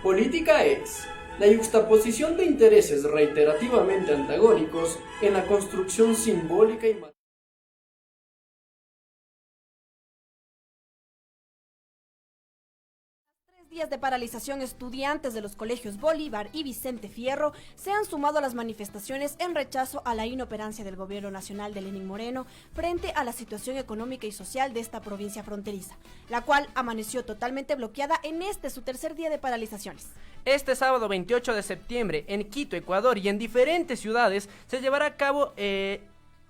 Política es la yuxtaposición de intereses reiterativamente antagónicos en la construcción simbólica y material. Días de paralización, estudiantes de los colegios Bolívar y Vicente Fierro se han sumado a las manifestaciones en rechazo a la inoperancia del gobierno nacional de Lenín Moreno frente a la situación económica y social de esta provincia fronteriza, la cual amaneció totalmente bloqueada en su tercer día de paralizaciones. Este sábado 28 de septiembre, en Quito, Ecuador, y en diferentes ciudades, se llevará a cabo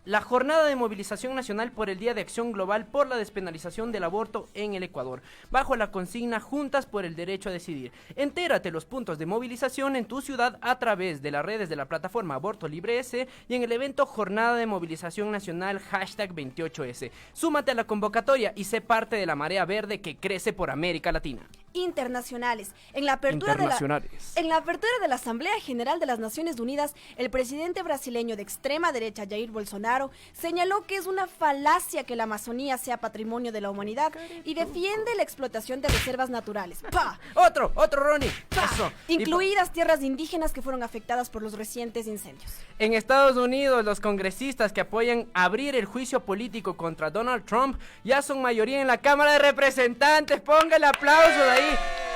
la jornada de movilización nacional por el Día de Acción Global por la despenalización del aborto en el Ecuador, bajo la consigna Juntas por el Derecho a Decidir. Entérate los puntos de movilización en tu ciudad a través de las redes de la plataforma Aborto Libre S y en el evento Jornada de Movilización Nacional #28S. Súmate a la convocatoria y sé parte de la marea verde que crece por América Latina. Internacionales. En la apertura de la Asamblea General de las Naciones Unidas, el presidente brasileño de extrema derecha, Jair Bolsonaro, señaló que es una falacia que la Amazonía sea patrimonio de la humanidad y defiende la explotación de reservas naturales. ¡Pah! Otro, Ronnie. Eso. Incluidas tierras indígenas que fueron afectadas por los recientes incendios. En Estados Unidos, los congresistas que apoyan abrir el juicio político contra Donald Trump ya son mayoría en la Cámara de Representantes. Ponga el aplauso de ahí.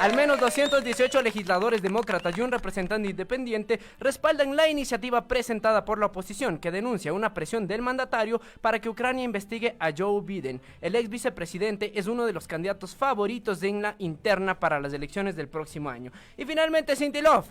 Al menos 218 legisladores demócratas y un representante independiente respaldan la iniciativa presentada por la oposición que denuncia una presión del mandatario para que Ucrania investigue a Joe Biden. El ex vicepresidente es uno de los candidatos favoritos en la interna para las elecciones del próximo año. Y finalmente, Cintilov.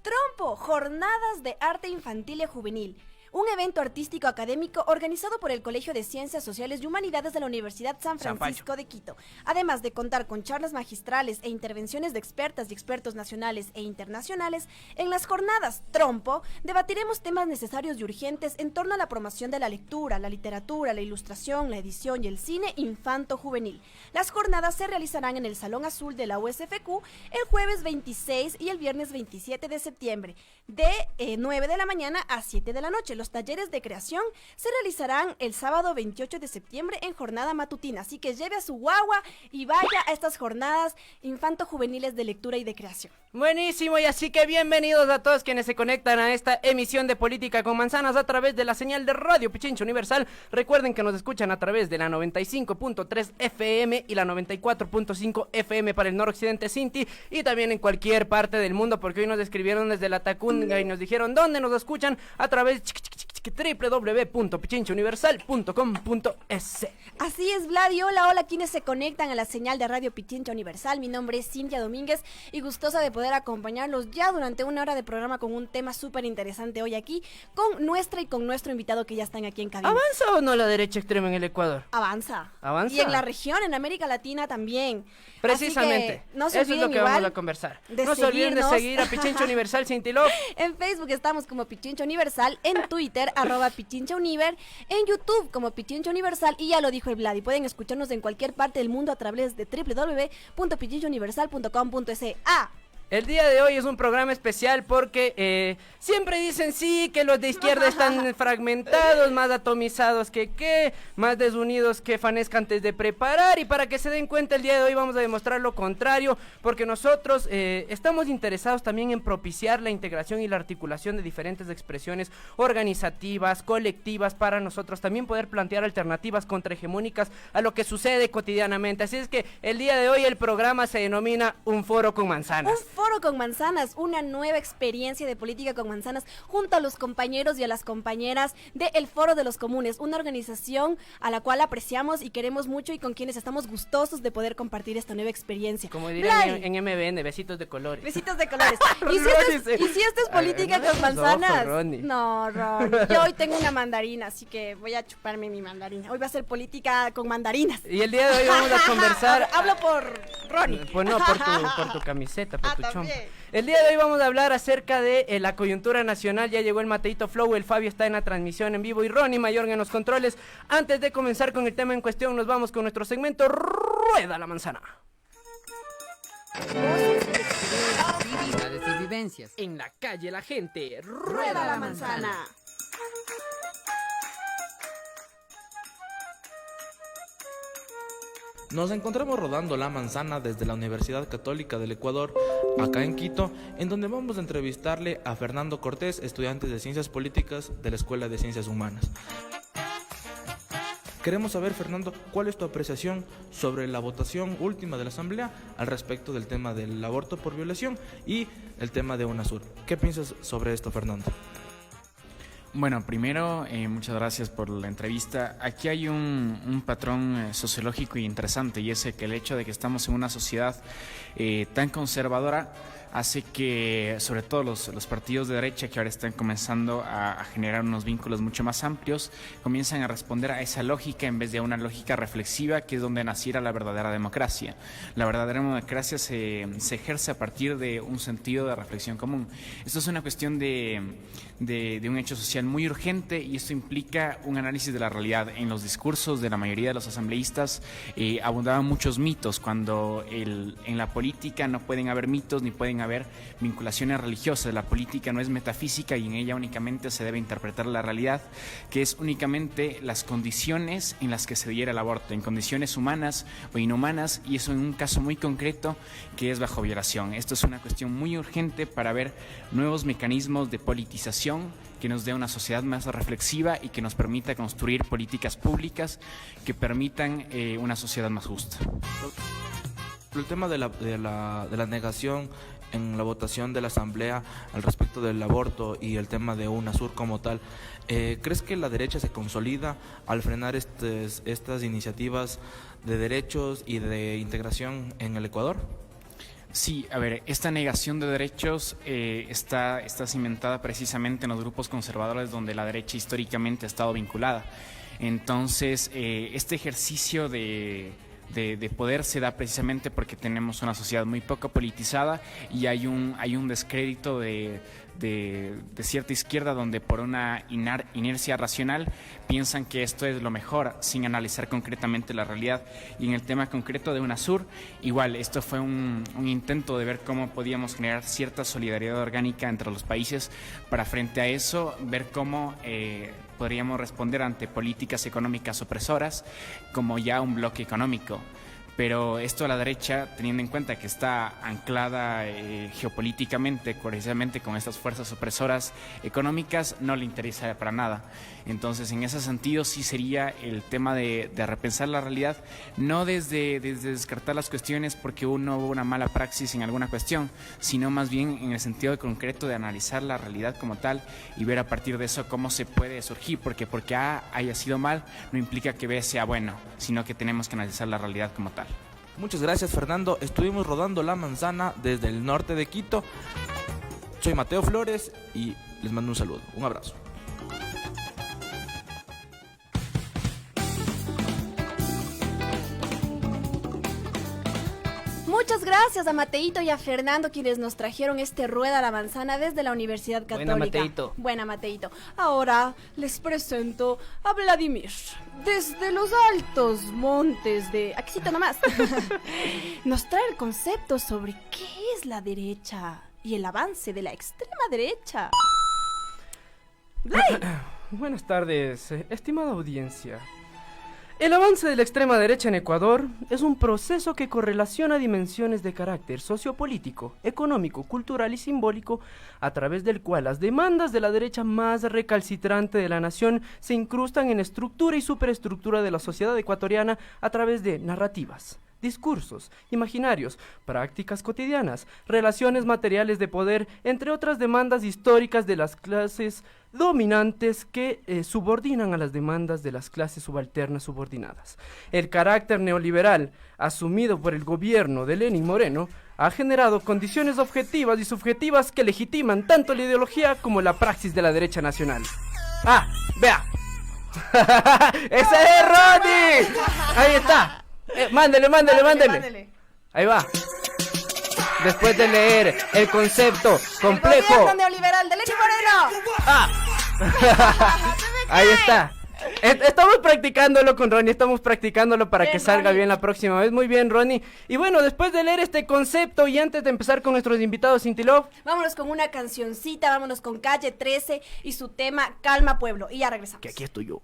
Trompo, jornadas de arte infantil y juvenil. Un evento artístico académico organizado por el Colegio de Ciencias Sociales y Humanidades de la Universidad San Francisco de Quito. Además de contar con charlas magistrales e intervenciones de expertas y expertos nacionales e internacionales, en las jornadas Trompo debatiremos temas necesarios y urgentes en torno a la promoción de la lectura, la literatura, la ilustración, la edición y el cine infanto-juvenil. Las jornadas se realizarán en el Salón Azul de la USFQ el jueves 26 y el viernes 27 de septiembre, de 9 de la mañana a 7 de la noche. Los talleres de creación se realizarán el sábado 28 de septiembre en jornada matutina, así que lleve a su guagua y vaya a estas jornadas infanto-juveniles de lectura y de creación. Buenísimo, y así que bienvenidos a todos quienes se conectan a esta emisión de Política con Manzanas a través de la señal de Radio Pichincha Universal. Recuerden que nos escuchan a través de la 95.3 FM y la 94.5 FM para el noroccidente Cinti, y también en cualquier parte del mundo, porque hoy nos escribieron desde la Tacunga y nos dijeron dónde nos escuchan a través de www.pichinchauniversal.com.es. Así es, Vladi. Hola, quienes se conectan a la señal de Radio Pichincha Universal. Mi nombre es Cintia Domínguez y gustosa de poder acompañarlos ya durante una hora de programa con un tema súper interesante hoy aquí con nuestro invitado que ya están aquí en cabina. ¿Avanza o no la derecha extrema en el Ecuador? Avanza. ¿Avanza? Y en la región, en América Latina también. Precisamente. No se eso es lo que vamos a conversar. No se olviden de seguir a Pichincha Universal Cintilop. En Facebook estamos como Pichincha Universal, en Twitter @PichinchaUniver, en YouTube como Pichincha Universal, y ya lo dijo el Vladi, pueden escucharnos en cualquier parte del mundo a través de www.pichinchauniversal.com.es. El día de hoy es un programa especial porque siempre dicen sí, que los de izquierda están fragmentados, más atomizados que más desunidos que Fanesca antes de preparar, y para que se den cuenta el día de hoy vamos a demostrar lo contrario, porque nosotros estamos interesados también en propiciar la integración y la articulación de diferentes expresiones organizativas, colectivas, para nosotros también poder plantear alternativas contrahegemónicas a lo que sucede cotidianamente. Así es que el día de hoy el programa se denomina Un Foro con Manzanas. Foro con Manzanas, una nueva experiencia de política con manzanas junto a los compañeros y a las compañeras del Foro de los Comunes, una organización a la cual apreciamos y queremos mucho y con quienes estamos gustosos de poder compartir esta nueva experiencia. Como dirían en MBN, besitos de colores. Besitos de colores. ¿Y si esto es política con manzanas? No, Ronnie. Yo hoy tengo una mandarina, así que voy a chuparme mi mandarina. Hoy va a ser política con mandarinas. Y el día de hoy vamos a conversar. Hablo por Ronnie. Pues no, por tu camiseta, por tu chompa. El día de hoy vamos a hablar acerca de la coyuntura nacional. Ya llegó el Mateito Flow, el Fabio está en la transmisión en vivo y Ronnie Mayorga en los controles. Antes de comenzar con el tema en cuestión, nos vamos con nuestro segmento Rueda la Manzana. Actividades y vivencias. En la calle la gente Rueda la manzana. Nos encontramos rodando la manzana desde la Universidad Católica del Ecuador, acá en Quito, en donde vamos a entrevistarle a Fernando Cortés, estudiante de Ciencias Políticas de la Escuela de Ciencias Humanas. Queremos saber, Fernando, ¿cuál es tu apreciación sobre la votación última de la Asamblea al respecto del tema del aborto por violación y el tema de UNASUR? ¿Qué piensas sobre esto, Fernando? Bueno, primero, muchas gracias por la entrevista. Aquí hay un patrón sociológico interesante, y es que el hecho de que estamos en una sociedad tan conservadora hace que, sobre todo los partidos de derecha, que ahora están comenzando a generar unos vínculos mucho más amplios, comienzan a responder a esa lógica en vez de a una lógica reflexiva, que es donde naciera la verdadera democracia. La verdadera democracia se ejerce a partir de un sentido de reflexión común. Esto es una cuestión de un hecho social muy urgente, y esto implica un análisis de la realidad. En los discursos de la mayoría de los asambleístas abundaban muchos mitos, cuando en la política no pueden haber mitos ni pueden haber vinculaciones religiosas. La política no es metafísica y en ella únicamente se debe interpretar la realidad, que es únicamente las condiciones en las que se diera el aborto, en condiciones humanas o inhumanas, y eso en un caso muy concreto que es bajo violación. Esto es una cuestión muy urgente para ver nuevos mecanismos de politización que nos dé una sociedad más reflexiva y que nos permita construir políticas públicas que permitan una sociedad más justa. El tema de la negación en la votación de la Asamblea al respecto del aborto y el tema de UNASUR como tal, ¿crees que la derecha se consolida al frenar estas iniciativas de derechos y de integración en el Ecuador? Sí, a ver, esta negación de derechos está cimentada precisamente en los grupos conservadores, donde la derecha históricamente ha estado vinculada. Entonces, este ejercicio de poder se da precisamente porque tenemos una sociedad muy poco politizada, y hay un descrédito de cierta izquierda, donde por una inercia racional piensan que esto es lo mejor sin analizar concretamente la realidad. Y en el tema concreto de UNASUR, igual, esto fue un intento de ver cómo podíamos generar cierta solidaridad orgánica entre los países para, frente a eso, ver cómo podríamos responder ante políticas económicas opresoras como ya un bloque económico. Pero esto a la derecha, teniendo en cuenta que está anclada geopolíticamente, precisamente con estas fuerzas opresoras económicas, no le interesa para nada. Entonces, en ese sentido, sí sería el tema de repensar la realidad, no desde descartar las cuestiones porque uno hubo una mala praxis en alguna cuestión, sino más bien en el sentido concreto de analizar la realidad como tal y ver a partir de eso cómo se puede surgir, porque A haya sido mal no implica que B sea bueno, sino que tenemos que analizar la realidad como tal. Muchas gracias, Fernando. Estuvimos rodando la manzana desde el norte de Quito. Soy Mateo Flores y les mando un saludo. Un abrazo. Muchas gracias a Mateito y a Fernando, quienes nos trajeron este Rueda a la Manzana desde la Universidad Católica. Buena, Mateito. Buena, Mateito. Ahora les presento a Vladimir, desde los altos montes de... Aquícito nomás. Nos trae el concepto sobre qué es la derecha y el avance de la extrema derecha. Vlad. Buenas tardes, estimada audiencia. El avance de la extrema derecha en Ecuador es un proceso que correlaciona dimensiones de carácter sociopolítico, económico, cultural y simbólico, a través del cual las demandas de la derecha más recalcitrante de la nación se incrustan en la estructura y superestructura de la sociedad ecuatoriana a través de narrativas, discursos, imaginarios, prácticas cotidianas, relaciones materiales de poder, entre otras demandas históricas de las clases dominantes que subordinan a las demandas de las clases subalternas subordinadas. El carácter neoliberal asumido por el gobierno de Lenín Moreno ha generado condiciones objetivas y subjetivas que legitiman tanto la ideología como la praxis de la derecha nacional. ¡Ah! ¡Vea! ¡Ese es Ronnie! ¡Ahí está! Mándele. Ahí va. Después de leer el concepto complejo. El gobierno neoliberal de Lenín Moreno. Ahí está. Estamos practicándolo con Ronnie, para bien, que salga Ronnie. bien la próxima vez. Muy bien, Ronnie. Y bueno, después de leer este concepto y antes de empezar con nuestros invitados, Cinti Love, Vámonos con una cancioncita, vámonos con Calle 13 y su tema Calma Pueblo. Y ya regresamos. que aquí estoy yo.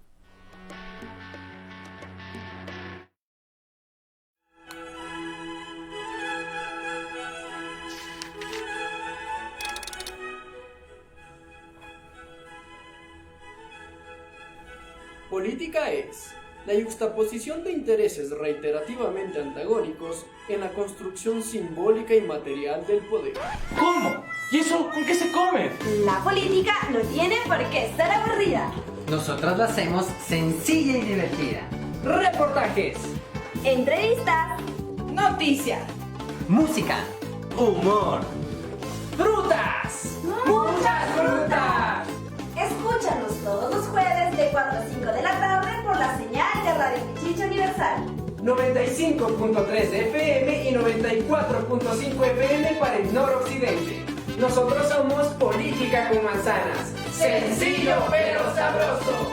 Política es la yuxtaposición de intereses reiterativamente antagónicos en la construcción simbólica y material del poder. ¿Cómo? ¿Y eso con qué se come? La política no tiene por qué ser aburrida. Nosotros la hacemos sencilla y divertida. Reportajes, Entrevistas, Noticias. Música. Humor. frutas. muchas frutas. Escúchanos todos los jueves de 4 a 5 de la tarde por la señal de Radio Pichincha Universal. 95.3 FM y 94.5 FM para el noroccidente. Nosotros somos Política con Manzanas. Sencillo pero sabroso.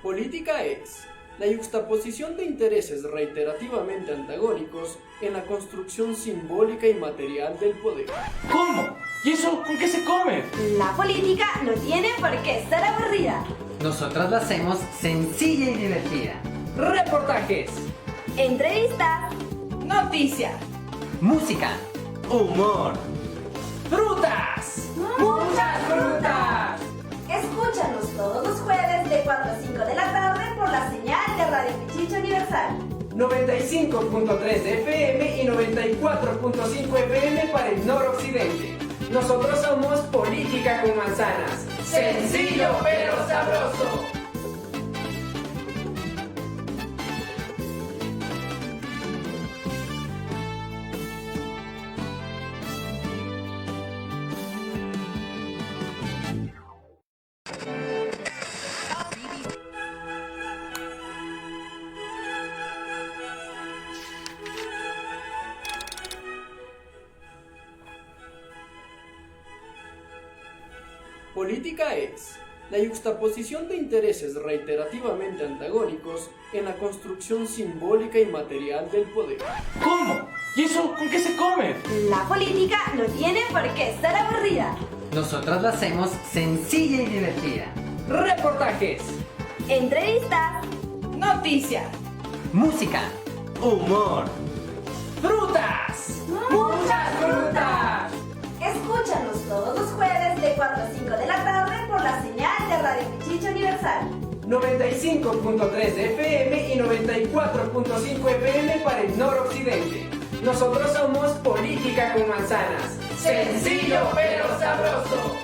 Política es la yuxtaposición de intereses reiterativamente antagónicos en la construcción simbólica y material del poder. ¿Cómo? ¿Y eso con qué se come? La política no tiene por qué ser aburrida. Nosotros la hacemos sencilla y divertida. Reportajes, Entrevistas, Noticias. Música. Humor. frutas. muchas frutas. Escúchanos todos los jueves de 4 a 5 de la tarde por la señal de Radio Pichincha Universal. 95.3 FM y 94.5 FM para el noroccidente. Nosotros somos Política con Manzanas. Sencillo pero sabroso. Política es la yuxtaposición de intereses reiterativamente antagónicos en la construcción simbólica y material del poder. ¿Cómo? ¿Y eso con qué se come? La política no tiene por qué ser aburrida. Nosotros la hacemos sencilla y divertida. Reportajes, Entrevistas, Noticias. Música. Humor. frutas. muchas frutas. Escúchanos todos los jueves de 4 a 5 de la tarde por la señal de Radio Pichincha Universal. 95.3 FM y 94.5 FM para el noroccidente. Nosotros somos Política con Manzanas. Sencillo pero sabroso.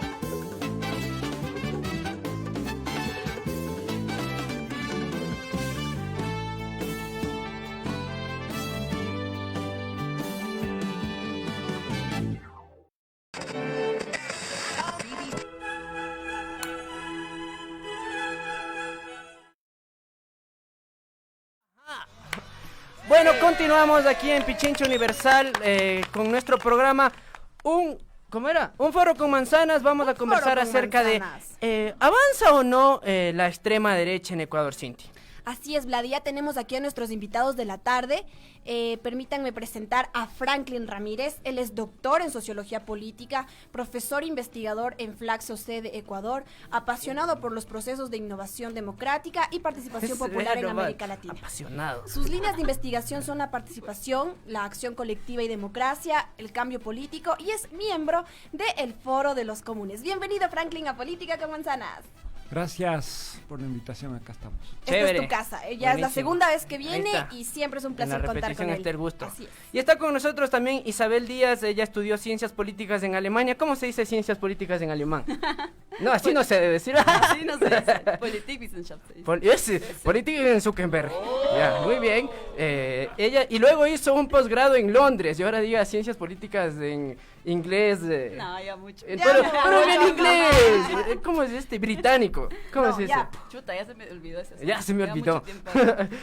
Bueno, continuamos aquí en Pichincha Universal con nuestro programa ¿cómo era? Un foro con manzanas. Vamos a conversar acerca de ¿avanza o no la extrema derecha en Ecuador, Cinti? Así es, Vlad, ya tenemos aquí a nuestros invitados de la tarde. Permítanme presentar a Franklin Ramírez. Él es doctor en Sociología Política, profesor investigador en Flaxo C de Ecuador, apasionado por los procesos de innovación democrática y participación popular en América Latina. Apasionado. Sus líneas de investigación son la participación, la acción colectiva y democracia, el cambio político, y es miembro del Foro de los Comunes. Bienvenido, Franklin, a Política con Manzanas. Gracias por la invitación, acá estamos. Esta es tu casa, ya es la segunda vez que viene está. y siempre es un En placer la contar repetición con él. está el gusto. Así es. Y está con nosotros también Isabel Díaz. Ella estudió Ciencias Políticas en Alemania. ¿Cómo se dice Ciencias Políticas en alemán? No, así no se debe decir. Así no se dice. Politikwissenschaft se dice. Política en Zuckerberg. Ya, muy bien. Ella, y luego hizo un posgrado en Londres y ahora diga Ciencias Políticas inglés. No, ya mucho. Pero bien inglés. ¿Cómo es británico. ¿Cómo es ese? Ya, chuta, ya se me olvidó ese. Ya se me Lleva olvidó. mucho tiempo.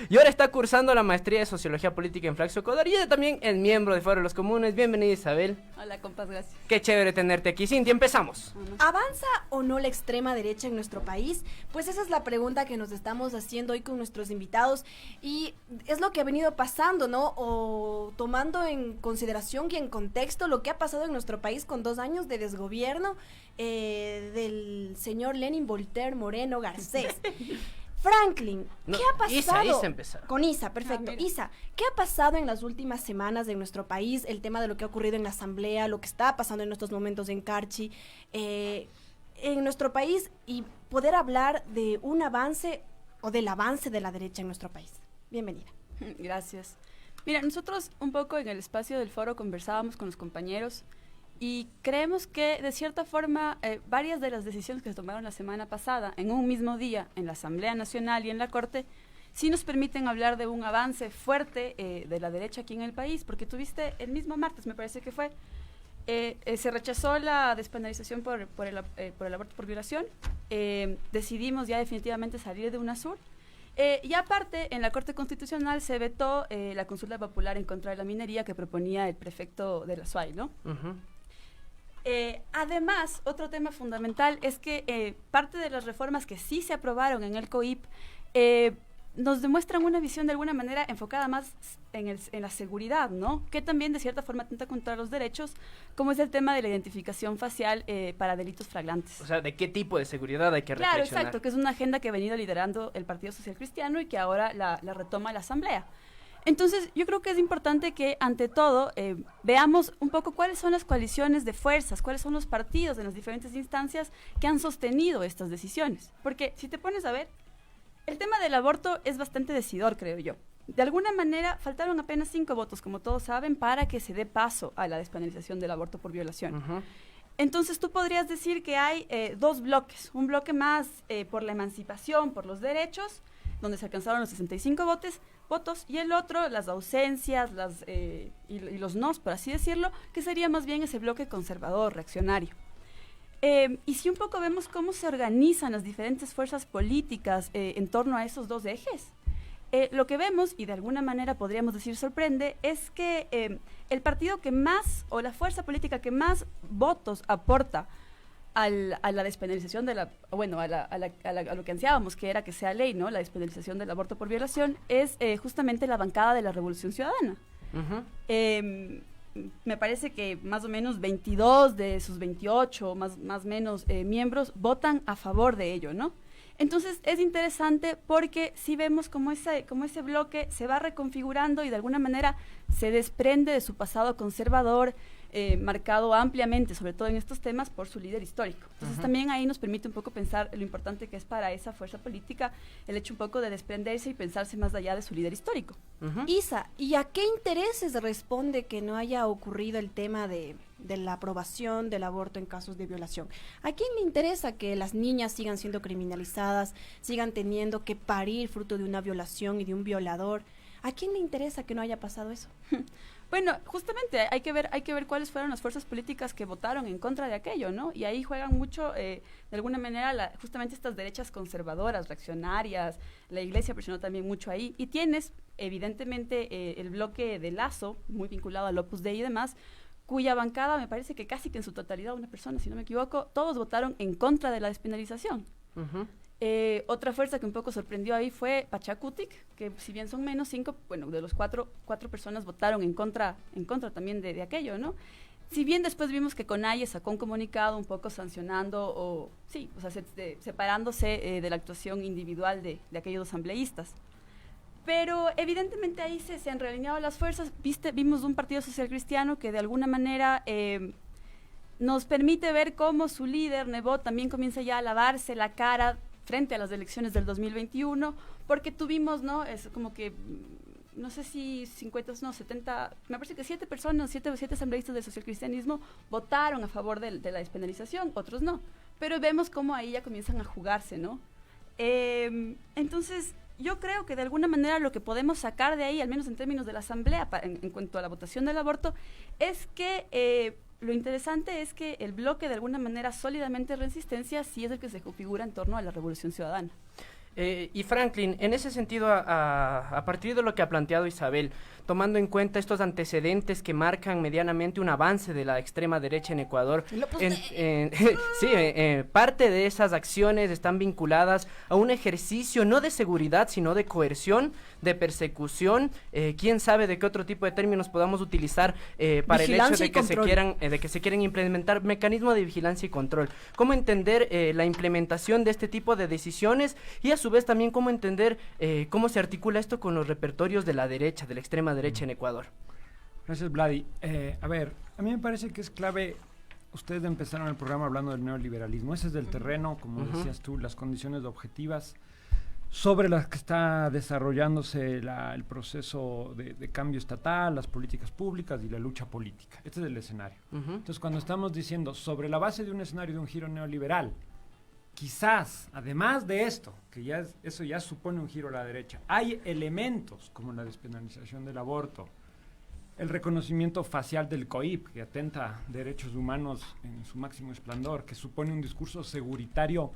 Y ahora está cursando la maestría de Sociología Política en Flaxo, Ecuador. Y ella también es miembro de Foro de los Comunes. Bienvenida, Isabel. Hola, compas, gracias. Qué chévere tenerte aquí. Cintia, empezamos. ¿Avanza o no la extrema derecha en nuestro país? Pues esa es la pregunta que nos estamos haciendo hoy con nuestros invitados y es lo que ha venido pasando, ¿no? O tomando en consideración y en contexto lo que ha pasado en nuestro país con 2 años de desgobierno del señor Lenin Voltaire Moreno Garcés. Franklin, ¿qué ha pasado? Isa empezó. Con Isa, perfecto. Isa, ¿qué ha pasado en las últimas semanas en nuestro país? El tema de lo que ha ocurrido en la asamblea, lo que está pasando en estos momentos en Carchi, en nuestro país y poder hablar de un avance o del avance de la derecha en nuestro país. Bienvenida. Gracias. Mira, nosotros un poco en el espacio del foro conversábamos con los compañeros y creemos que de cierta forma varias de las decisiones que se tomaron la semana pasada en un mismo día en la Asamblea Nacional y en la Corte sí nos permiten hablar de un avance fuerte de la derecha aquí en el país, porque tuviste el mismo martes, me parece que fue, se rechazó la despenalización por el aborto por violación, decidimos ya definitivamente salir de UNASUR. Y aparte, en la Corte Constitucional se vetó la consulta popular en contra de la minería que proponía el prefecto de la SUAY, ¿no? Además, otro tema fundamental es que parte de las reformas que sí se aprobaron en el COIP nos demuestran una visión de alguna manera enfocada más en la seguridad, ¿no? Que también de cierta forma atenta contra los derechos, como es el tema de la identificación facial para delitos flagrantes. O sea, ¿de qué tipo de seguridad hay que reflexionar? reflexionar? Exacto, que es una agenda que ha venido liderando el Partido Social Cristiano y que ahora la retoma la Asamblea. Entonces, yo creo que es importante que, ante todo, veamos un poco cuáles son las coaliciones de fuerzas, cuáles son los partidos en las diferentes instancias que han sostenido estas decisiones. Porque, si te pones a ver, el tema del aborto es bastante decidor, creo yo. De alguna manera, faltaron apenas 5 votos, como todos saben, para que se dé paso a la despenalización del aborto por violación. Entonces, tú podrías decir que hay 2 bloques. Un bloque más por la emancipación, por los derechos, donde se alcanzaron los 65 votos, y el otro, las ausencias y los nos, por así decirlo, que sería más bien ese bloque conservador, reaccionario. Y si un poco vemos cómo se organizan las diferentes fuerzas políticas en torno a esos 2 ejes, lo que vemos, y de alguna manera podríamos decir sorprende, es que el partido que más, o la fuerza política que más votos aporta a la despenalización de a lo que ansiábamos, que era que sea ley, ¿no? La despenalización del aborto por violación, es justamente la bancada de la Revolución Ciudadana. Me parece que más o menos 22 de sus 28, más o menos, miembros votan a favor de ello, ¿no? Entonces es interesante porque si vemos cómo ese bloque se va reconfigurando y de alguna manera se desprende de su pasado conservador, marcado ampliamente, sobre todo en estos temas, por su líder histórico. Entonces también ahí nos permite un poco pensar lo importante que es para esa fuerza política el hecho un poco de desprenderse y pensarse más allá de su líder histórico. Isa, ¿y a qué intereses responde que no haya ocurrido el tema de la aprobación del aborto en casos de violación? ¿A quién le interesa que las niñas sigan siendo criminalizadas, sigan teniendo que parir fruto de una violación y de un violador? ¿A quién le interesa que no haya pasado eso? Bueno, justamente hay que ver cuáles fueron las fuerzas políticas que votaron en contra de aquello, ¿no? Y ahí juegan mucho, de alguna manera, justamente estas derechas conservadoras, reaccionarias. La Iglesia presionó también mucho ahí. Y tienes, evidentemente, el bloque de Lazo, muy vinculado al Opus Dei y demás, cuya bancada, me parece que casi que en su totalidad, una persona, si no me equivoco, todos votaron en contra de la despenalización. Otra fuerza que un poco sorprendió ahí fue Pachacutic, que si bien son menos 5, bueno, de los cuatro personas votaron en contra también de aquello, ¿no? Si bien después vimos que CONAIE sacó un comunicado un poco sancionando, separándose de la actuación individual de aquellos asambleístas. Pero evidentemente ahí se han realineado las fuerzas. Vimos un Partido Social Cristiano que de alguna manera nos permite ver cómo su líder, Nebot, también comienza ya a lavarse la cara frente a las elecciones del 2021, porque tuvimos, ¿no? Es como que, no sé si 70, me parece que 7 asambleístas del socialcristianismo votaron a favor de la despenalización, otros no. Pero vemos cómo ahí ya comienzan a jugarse, ¿no? Entonces, yo creo que de alguna manera lo que podemos sacar de ahí, al menos en términos de la asamblea, en cuanto a la votación del aborto, es que lo interesante es que el bloque, de alguna manera, sólidamente resistencia, sí es el que se configura en torno a la Revolución Ciudadana. Y Franklin, en ese sentido, a partir de lo que ha planteado Isabel, tomando en cuenta estos antecedentes que marcan medianamente un avance de la extrema derecha en Ecuador, parte de esas acciones están vinculadas a un ejercicio no de seguridad, sino de coerción, de persecución, quién sabe de qué otro tipo de términos podamos utilizar para el hecho de que se quieren implementar mecanismos de vigilancia y control. ¿Cómo entender la implementación de este tipo de decisiones y a su vez también cómo entender cómo se articula esto con los repertorios de la derecha, de la extrema derecha en Ecuador? Gracias, Vladi. A ver, a mí me parece que es clave. Ustedes empezaron el programa hablando del neoliberalismo. Ese es del terreno, como decías tú, las condiciones objetivas sobre las que está desarrollándose el proceso de cambio estatal, las políticas públicas y la lucha política. Este es el escenario. Entonces, cuando estamos diciendo sobre la base de un escenario de un giro neoliberal, quizás, además de esto, que eso ya supone un giro a la derecha, hay elementos como la despenalización del aborto, el reconocimiento facial del COIP, que atenta derechos humanos en su máximo esplendor, que supone un discurso seguritario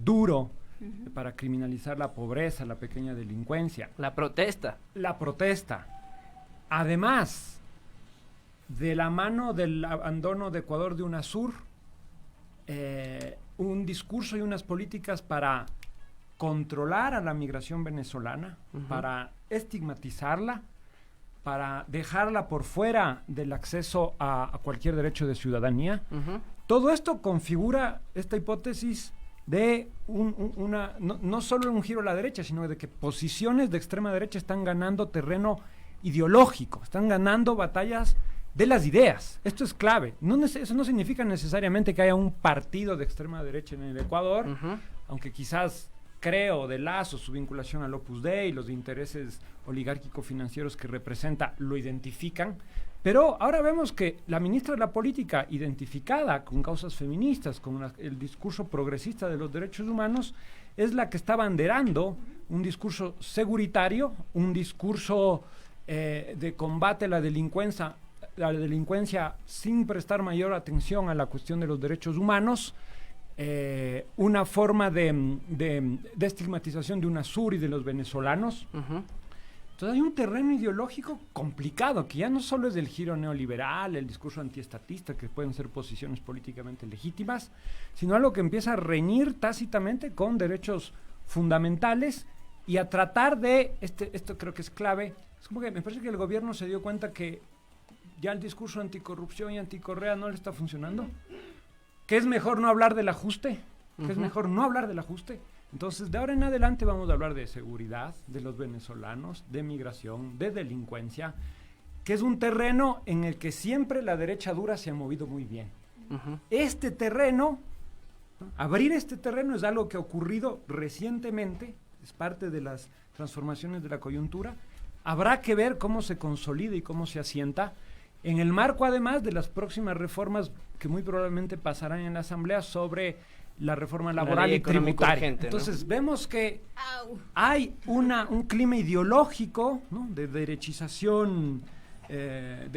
duro para criminalizar la pobreza, la pequeña delincuencia. La protesta. Además, de la mano del abandono de Ecuador de UNASUR, un discurso y unas políticas para controlar a la migración venezolana, para estigmatizarla, para dejarla por fuera del acceso a cualquier derecho de ciudadanía. Todo esto configura esta hipótesis de no solo un giro a la derecha, sino de que posiciones de extrema derecha están ganando terreno ideológico, están ganando batallas de las ideas. Esto es clave. Eso no significa necesariamente que haya un partido de extrema derecha en el Ecuador, aunque quizás creo de Lazo, su vinculación al Opus Dei, los intereses oligárquico-financieros que representa, lo identifican. Pero ahora vemos que la ministra de la Política, identificada con causas feministas, con el discurso progresista de los derechos humanos, es la que está abanderando un discurso seguritario, un discurso de combate a la delincuencia sin prestar mayor atención a la cuestión de los derechos humanos, una forma de estigmatización de UNASUR y de los venezolanos. Entonces hay un terreno ideológico complicado, que ya no solo es del giro neoliberal, el discurso antiestatista, que pueden ser posiciones políticamente legítimas, sino algo que empieza a reñir tácitamente con derechos fundamentales y a tratar de, esto creo que es clave, es como que me parece que el gobierno se dio cuenta que ya el discurso anticorrupción y anticorrea no le está funcionando, que es mejor no hablar del ajuste, Entonces, de ahora en adelante vamos a hablar de seguridad, de los venezolanos, de migración, de delincuencia, que es un terreno en el que siempre la derecha dura se ha movido muy bien. Este terreno, abrir este terreno es algo que ha ocurrido recientemente, es parte de las transformaciones de la coyuntura. Habrá que ver cómo se consolida y cómo se asienta, en el marco además de las próximas reformas que muy probablemente pasarán en la Asamblea sobre la reforma laboral y tributaria. Urgente, entonces, vemos que hay un clima ideológico, ¿no?, de derechización,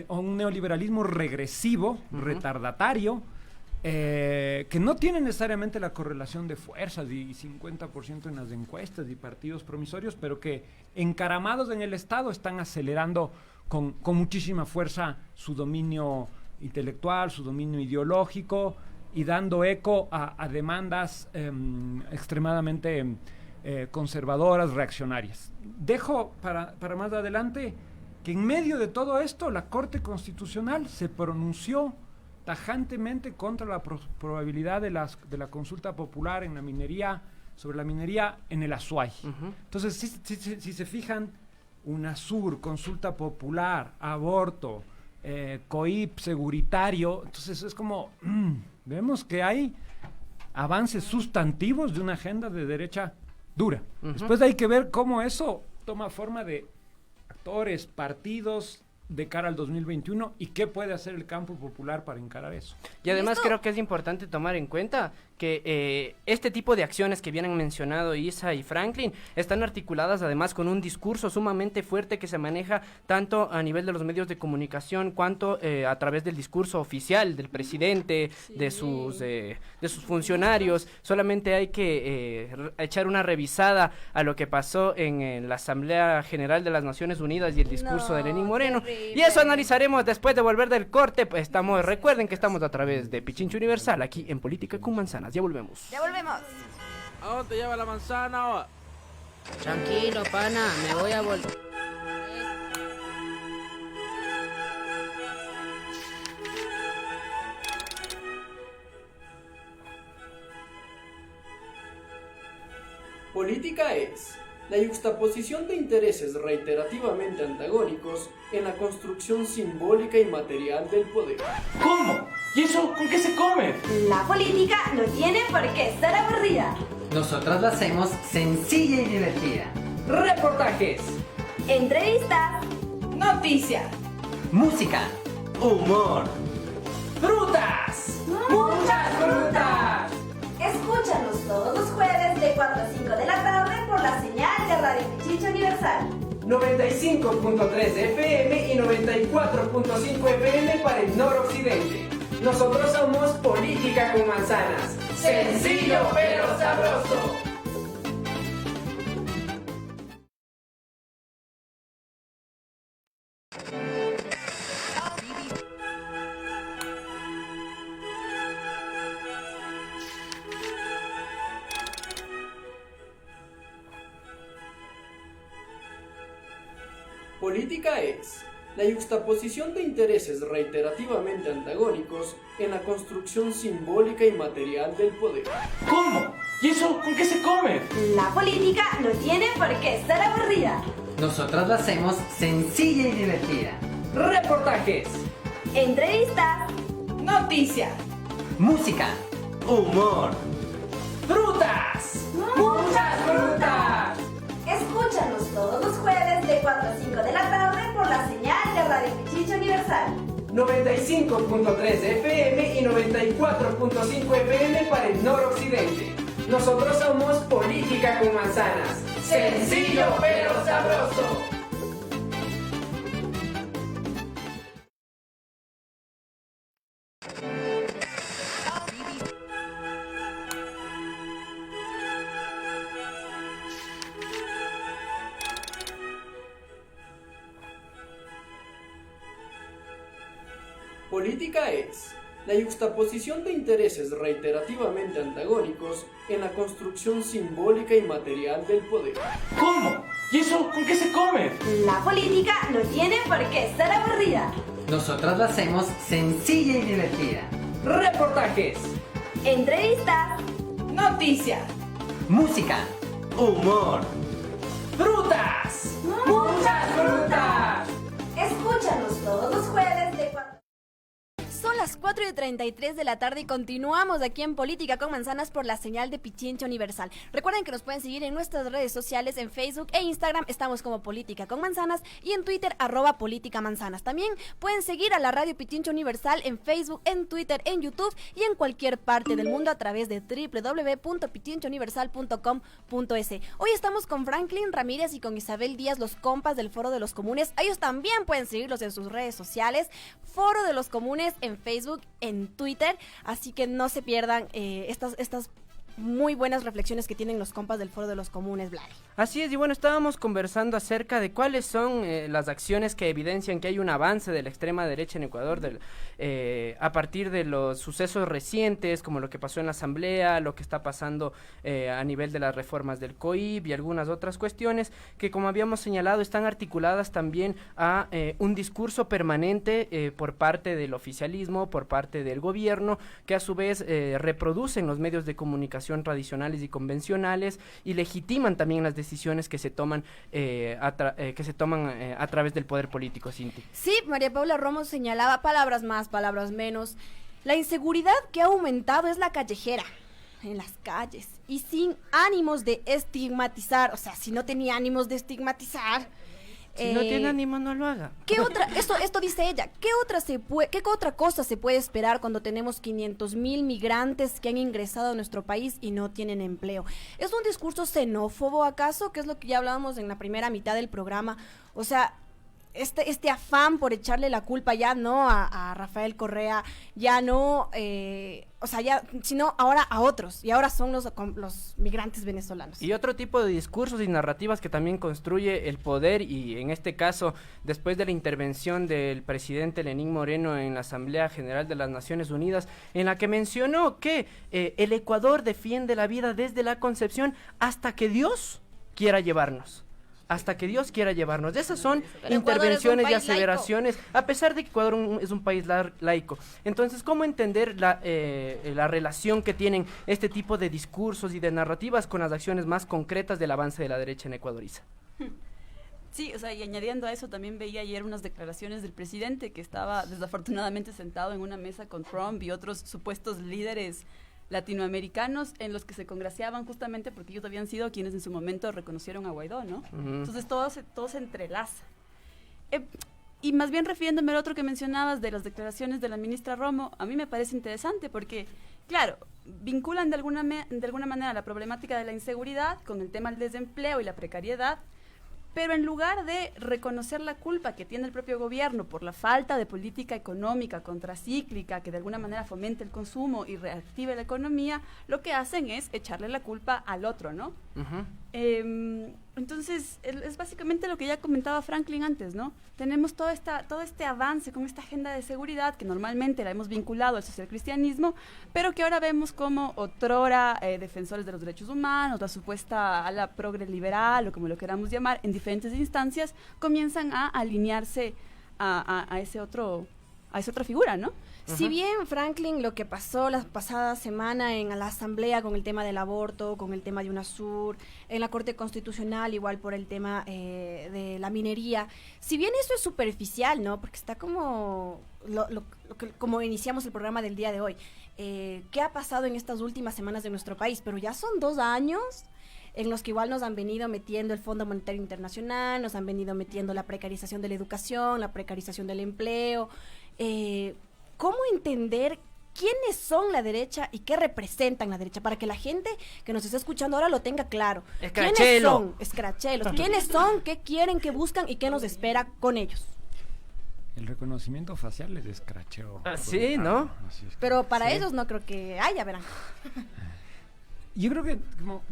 o un neoliberalismo regresivo, retardatario, que no tiene necesariamente la correlación de fuerzas y 50% en las encuestas y partidos promisorios, pero que encaramados en el Estado están acelerando con muchísima fuerza su dominio intelectual, su dominio ideológico, y dando eco a demandas extremadamente conservadoras, reaccionarias. Dejo para más adelante que en medio de todo esto la Corte Constitucional se pronunció tajantemente contra la probabilidad de la consulta popular en la minería, sobre la minería en el Azuay. Entonces, si se fijan, UNASUR, consulta popular, aborto, COIP seguritario, entonces es como vemos que hay avances sustantivos de una agenda de derecha dura. Después hay que ver cómo eso toma forma de actores, partidos de cara al 2021 y qué puede hacer el campo popular para encarar eso. Y además creo que es importante tomar en cuenta que este tipo de acciones que vienen mencionado Isa y Franklin están articuladas además con un discurso sumamente fuerte que se maneja tanto a nivel de los medios de comunicación cuanto a través del discurso oficial del presidente, de sus funcionarios. Solamente hay que echar una revisada a lo que pasó en la Asamblea General de las Naciones Unidas y el discurso de Lenín Moreno. Y eso analizaremos después de volver del corte. Pues recuerden que estamos a través de Pichincha Universal, aquí en Política con Manzanas. Ya volvemos. Ya volvemos. ¿A dónde te lleva la manzana? Tranquilo, pana, me voy a volver. Política es la yuxtaposición de intereses reiterativamente antagónicos en la construcción simbólica y material del poder. ¿Cómo? ¿Y eso con qué se come? La política no tiene por qué ser aburrida. Nosotros lo hacemos sencilla y divertida. Reportajes, Entrevistas, Noticias. Música. Humor. frutas. muchas frutas. Escúchanos todos los jueves de 4 a 5 de la tarde por la señal de Radio Pichincha Universal. 95.3 FM y 94.5 FM para el noroccidente. Nosotros somos Política con Manzanas. Sencillo pero sabroso. Política es la yuxtaposición de intereses reiterativamente antagónicos en la construcción simbólica y material del poder. ¿Cómo? ¿Y eso con qué se come? La política no tiene por qué ser aburrida. Nosotros lo hacemos sencilla y divertida. Reportajes, Entrevistas, Noticias. Música. Humor. frutas. muchas frutas. Escúchanos todos los jueves de 4 a 5 de la tarde por la señal de Radio Pichincha Universal. 95.3 FM y 94.5 FM para el noroccidente. Nosotros somos Política con Manzanas. Sencillo pero sabroso. Política es la yuxtaposición de intereses reiterativamente antagónicos en la construcción simbólica y material del poder. ¿Cómo? ¿Y eso con qué se come? La política no tiene por qué ser aburrida. Nosotros lo hacemos sencilla y divertida. Reportajes, Entrevistas, Noticias. Música. Humor. frutas. muchas frutas. Escúchanos todos los jueves de 4. Son las 4:33 de la tarde y continuamos aquí en Política con Manzanas por la señal de Pichincha Universal. Recuerden que nos pueden seguir en nuestras redes sociales, en Facebook e Instagram, estamos como Política con Manzanas, y en Twitter, @PolíticaManzanas. También pueden seguir a la Radio Pichincha Universal en Facebook, en Twitter, en YouTube y en cualquier parte del mundo a través de www.pichinchauniversal.com.es. Hoy estamos con Franklin Ramírez y con Isabel Díaz, los compas del Foro de los Comunes. Ellos también pueden seguirlos en sus redes sociales, Foro de los Comunes en Facebook, en Twitter, así que no se pierdan estas muy buenas reflexiones que tienen los compas del Foro de los Comunes, Vlad. Así es, y bueno, estábamos conversando acerca de cuáles son las acciones que evidencian que hay un avance de la extrema derecha en Ecuador a partir de los sucesos recientes, como lo que pasó en la Asamblea, lo que está pasando a nivel de las reformas del COIP y algunas otras cuestiones que, como habíamos señalado, están articuladas también a un discurso permanente por parte del oficialismo, por parte del gobierno, que a su vez reproducen los medios de comunicación tradicionales y convencionales y legitiman también las decisiones que se toman a través del poder político, Cinti. Sí, María Paula Romo señalaba, palabras más, palabras menos. La inseguridad que ha aumentado es la callejera, en las calles, y sin ánimos de estigmatizar, o sea, si no tenía ánimos de estigmatizar, Si no tiene ánimo, no lo haga. ¿Qué otra, esto dice ella, ¿qué otra cosa se puede esperar cuando tenemos 500,000 migrantes que han ingresado a nuestro país y no tienen empleo? ¿Es un discurso xenófobo acaso? Que es lo que ya hablábamos en la primera mitad del programa. O sea, este afán por echarle la culpa ya no a Rafael Correa, ya no, sino ahora a otros, y ahora son los migrantes venezolanos. Y otro tipo de discursos y narrativas que también construye el poder, y en este caso, después de la intervención del presidente Lenín Moreno en la Asamblea General de las Naciones Unidas, en la que mencionó que el Ecuador defiende la vida desde la concepción hasta que Dios quiera llevarnos. Hasta que Dios quiera llevarnos. Esas son intervenciones y aseveraciones, a pesar de que Ecuador es un país laico. Entonces, ¿cómo entender la relación que tienen este tipo de discursos y de narrativas con las acciones más concretas del avance de la derecha en Ecuador, Isa? Sí, o sea, y añadiendo a eso, también veía ayer unas declaraciones del presidente que estaba desafortunadamente sentado en una mesa con Trump y otros supuestos líderes latinoamericanos, en los que se congraciaban justamente porque ellos habían sido quienes en su momento reconocieron a Guaidó, ¿no? Entonces todo se entrelaza. Y más bien refiriéndome al otro que mencionabas de las declaraciones de la ministra Romo, a mí me parece interesante porque, claro, vinculan de alguna manera la problemática de la inseguridad con el tema del desempleo y la precariedad, pero en lugar de reconocer la culpa que tiene el propio gobierno por la falta de política económica contracíclica que de alguna manera fomente el consumo y reactive la economía, lo que hacen es echarle la culpa al otro, ¿no? Entonces, es básicamente lo que ya comentaba Franklin antes, ¿no? Tenemos todo este avance con esta agenda de seguridad que normalmente la hemos vinculado al socialcristianismo, pero que ahora vemos como otrora defensores de los derechos humanos, la supuesta ala progre liberal o como lo queramos llamar, en diferentes instancias comienzan a alinearse a esa otra figura, ¿no? Si bien, Franklin, lo que pasó la pasada semana en la Asamblea con el tema del aborto, con el tema de UNASUR, en la Corte Constitucional igual por el tema de la minería, si bien eso es superficial, ¿no? Porque está como como iniciamos el programa del día de hoy, ¿qué ha pasado en estas últimas semanas de nuestro país? Pero ya son 2 años en los que igual nos han venido metiendo el Fondo Monetario Internacional, nos han venido metiendo la precarización de la educación, la precarización del empleo. ¿Cómo entender quiénes son la derecha y qué representan la derecha? Para que la gente que nos está escuchando ahora lo tenga claro. ¿Quiénes son? Escrachelos. ¿Quiénes son? ¿Qué quieren? ¿Qué buscan? ¿Y qué nos espera con ellos? El reconocimiento facial es de escracheo. Sí, ¿no? Pero para ellos no creo que haya, verán. Yo creo que,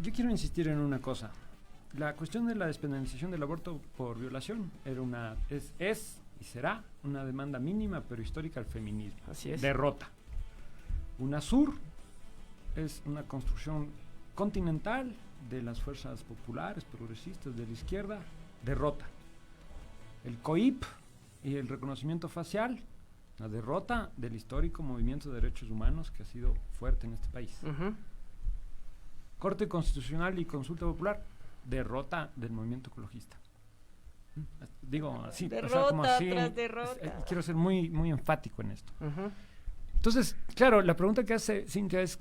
yo quiero insistir en una cosa. La cuestión de la despenalización del aborto por violación es y será una demanda mínima pero histórica al feminismo. Así es. Derrota. UNASUR es una construcción continental de las fuerzas populares, progresistas, de la izquierda. Derrota. El COIP y el reconocimiento facial, la derrota del histórico movimiento de derechos humanos que ha sido fuerte en este país. Corte Constitucional y Consulta Popular, derrota del movimiento ecologista. Digo así, derrota, o sea, como así, tras derrota. Quiero ser muy, muy enfático en esto. Entonces, claro, la pregunta que hace Cintia es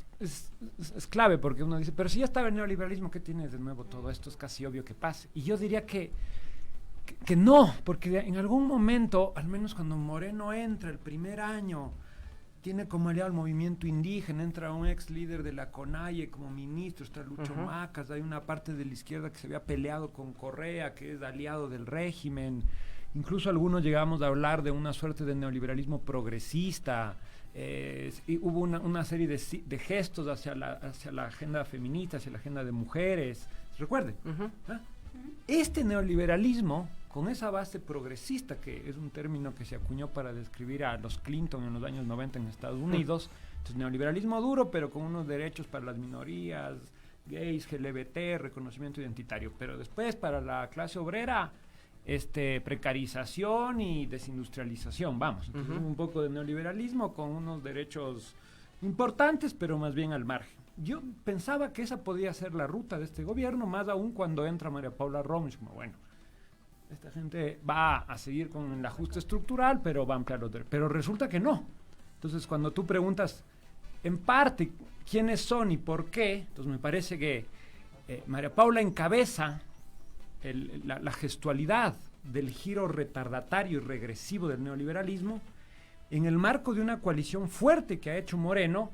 clave, porque uno dice, pero si ya estaba el neoliberalismo, ¿qué tiene de nuevo todo esto? Es casi obvio que pase. Y yo diría que no, porque en algún momento, al menos cuando Moreno entra el primer año, tiene como aliado al movimiento indígena, entra un ex líder de la CONAIE como ministro, está Lucho Macas, hay una parte de la izquierda que se había peleado con Correa, que es aliado del régimen, incluso algunos llegamos a hablar de una suerte de neoliberalismo progresista, y hubo una serie de gestos hacia la agenda feminista, hacia la agenda de mujeres, recuerden, este neoliberalismo, con esa base progresista, que es un término que se acuñó para describir a los Clinton en los años 90 en Estados Unidos, entonces neoliberalismo duro, pero con unos derechos para las minorías, gays, LGBT, reconocimiento identitario, pero después para la clase obrera, precarización y desindustrialización, vamos, entonces un poco de neoliberalismo con unos derechos importantes, pero más bien al margen. Yo pensaba que esa podía ser la ruta de este gobierno, más aún cuando entra María Paula Romo, y como bueno, esta gente va a seguir con el ajuste estructural, pero va a ampliar los derechos. Pero resulta que no. Entonces, cuando tú preguntas, en parte, quiénes son y por qué, entonces me parece que María Paula encabeza la gestualidad del giro retardatario y regresivo del neoliberalismo, en el marco de una coalición fuerte que ha hecho Moreno,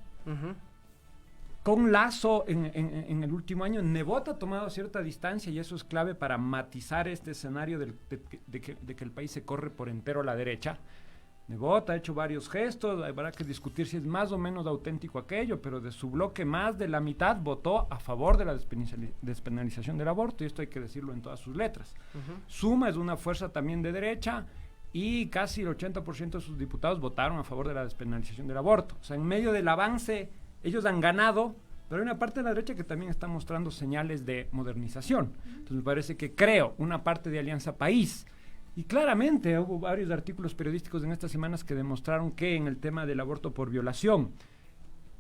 con Lasso en el último año. Nebot ha tomado cierta distancia y eso es clave para matizar este escenario de que el país se corre por entero a la derecha. Nebot ha hecho varios gestos, habrá que discutir si es más o menos auténtico aquello, pero de su bloque más de la mitad votó a favor de la despenalización del aborto, y esto hay que decirlo en todas sus letras. Suma es una fuerza también de derecha, y casi el 80% de sus diputados votaron a favor de la despenalización del aborto. O sea, en medio del avance, ellos han ganado, pero hay una parte de la derecha que también está mostrando señales de modernización. Entonces me parece que creo una parte de Alianza País. Y claramente hubo varios artículos periodísticos en estas semanas que demostraron que en el tema del aborto por violación,